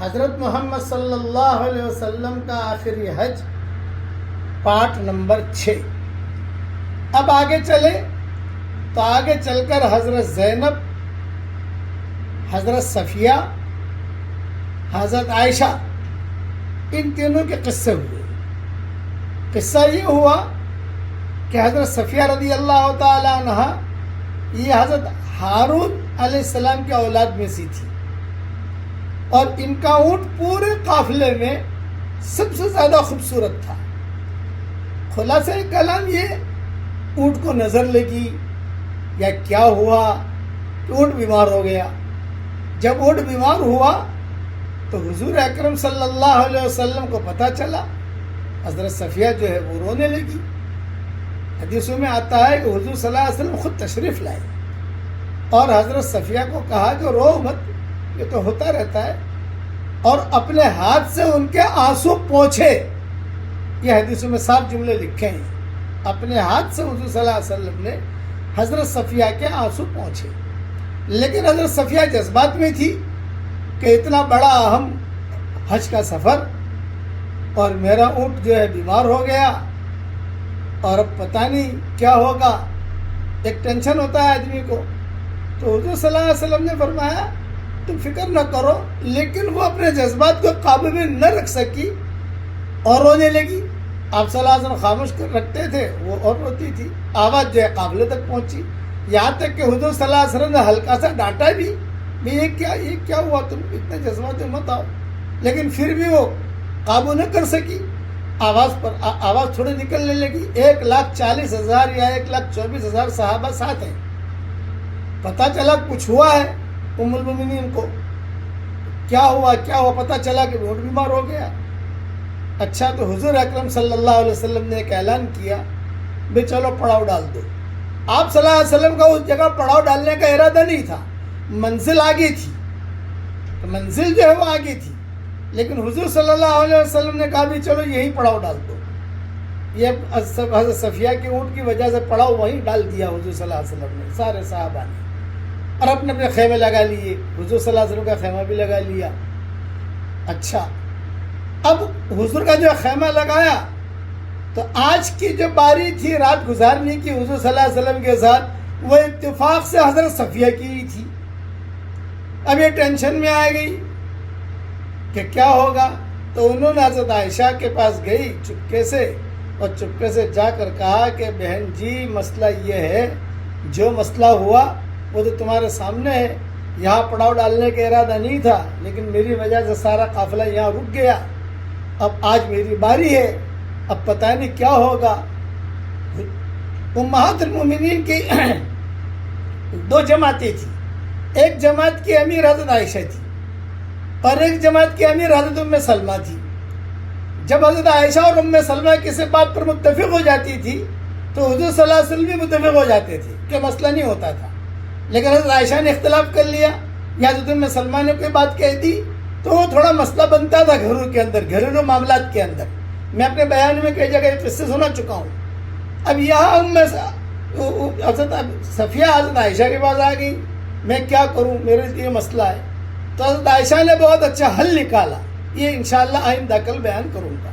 حضرت محمد صلی اللہ علیہ وسلم کا آخری حج پارٹ نمبر 6۔ اب آگے چلے تو آگے چل کر حضرت زینب، حضرت صفیہ، حضرت عائشہ، ان تینوں کے قصے ہوئے۔ قصہ یہ ہوا کہ حضرت صفیہ رضی اللہ تعالی عنہ یہ حضرت ہارون علیہ السلام کے اولاد میں سے تھی، اور ان کا اونٹ پورے قافلے میں سب سے زیادہ خوبصورت تھا۔ خلاصہ کلام یہ اونٹ کو نظر لگی یا کیا ہوا کہ اونٹ بیمار ہو گیا۔ جب اونٹ بیمار ہوا تو حضور اکرم صلی اللہ علیہ وسلم کو پتہ چلا، حضرت صفیہ جو ہے وہ رونے لگی۔ حدیثوں میں آتا ہے کہ حضور صلی اللہ علیہ وسلم خود تشریف لائے اور حضرت صفیہ کو کہا کہ رو مت، یہ تو ہوتا رہتا ہے، اور اپنے ہاتھ سے ان کے آنسو پوچھے۔ یہ حدیثوں میں صاف جملے لکھے ہیں، اپنے ہاتھ سے حضور صلی اللہ علیہ وسلم نے حضرت صفیہ کے آنسو پوچھے۔ لیکن حضرت صفیہ جذبات میں تھی کہ اتنا بڑا اہم حج کا سفر، اور میرا اونٹ جو ہے بیمار ہو گیا اور اب پتہ نہیں کیا ہوگا، ایک ٹینشن ہوتا ہے آدمی کو۔ تو حضور صلی اللہ علیہ وسلم نے فرمایا تم فکر نہ کرو، لیکن وہ اپنے جذبات کو قابو میں نہ رکھ سکی اور رونے لگی۔ آپ صلی اللہ علیہ وسلم خاموش کر رکھتے تھے، وہ اور روتی تھی۔ آواز جو ہے قافلے تک پہنچی، یہاں تک کہ حضور صلی اللہ علیہ وسلم نے ہلکا سا ڈانٹا بھی یہ کیا ہوا، تم اتنے جذبات میں مت آؤ، لیکن پھر بھی وہ قابو نہ کر سکی۔ آواز تھوڑی نکلنے لگی۔ 1,40,000 یا 1,24,000 صحابہ ساتھ ہیں۔ پتہ چلا کچھ ہوا ہے ام المومنین کو۔ کیا ہوا پتہ چلا کہ اونٹ بیمار ہو گیا۔ اچھا، تو حضور اکرم صلی اللہ علیہ وسلم نے ایک اعلان کیا، بھئی چلو پڑاؤ ڈال دو۔ آپ صلی اللہ علیہ وسلم کا اس جگہ پڑاؤ ڈالنے کا ارادہ نہیں تھا، منزل آگے تھی، منزل جو ہے وہ آگے تھی، لیکن حضور صلی اللہ علیہ وسلم نے کہا بھی چلو یہیں پڑاؤ ڈال دو۔ یہ حضرت صفیہ کے اونٹ کی وجہ سے پڑاؤ وہیں ڈال دیا حضور صلی اللہ علیہ وسلم نے، سارے صحابہ نے، اور اپنے اپنے خیمے لگا لیے۔ حضور صلی اللہ علیہ وسلم کا خیمہ بھی لگا لیا۔ اچھا، اب حضور کا جو خیمہ لگایا تو آج کی جو باری تھی رات گزارنے کی حضور صلی اللہ علیہ وسلم کے ساتھ، وہ اتفاق سے حضرت صفیہ کی ہی تھی۔ اب یہ ٹینشن میں آ گئی کہ کیا ہوگا، تو انہوں نے حضرت عائشہ کے پاس گئی چپکے سے، اور چپکے سے جا کر کہا کہ بہن جی مسئلہ یہ ہے، جو مسئلہ ہوا وہ تو تمہارے سامنے ہے، یہاں پڑاؤ ڈالنے کا ارادہ نہیں تھا، لیکن میری وجہ سے سارا قافلہ یہاں رک گیا، اب آج میری باری ہے، اب پتہ نہیں کیا ہوگا۔ امہات المومنین کی 2 جماعتیں تھیں، ایک جماعت کی امیر حضرت عائشہ تھی اور ایک جماعت کی امیر حضرت ام سلمہ تھی۔ جب حضرت عائشہ اور ام سلمہ کسی بات پر متفق ہو جاتی تھی تو حضور صلی اللہ علیہ وسلم بھی متفق ہو جاتے تھے کہ مسئلہ نہیں ہوتا تھا، لیکن حضرت عائشہ نے اختلاف کر لیا یا حضرت ام سلمہ نے کوئی بات کہہ دی تو وہ تھوڑا مسئلہ بنتا تھا گھروں کے اندر، گھریلو معاملات کے اندر۔ میں اپنے بیان میں کئی جگہ قصے سنا چکا ہوں۔ اب یہاں حضرت صفیہ حضرت عائشہ کے پاس آ گئی، میں کیا کروں، میرے لیے مسئلہ ہے۔ تو حضرت عائشہ نے بہت اچھا حل نکالا، یہ انشاءاللہ آئندہ کل بیان کروں گا۔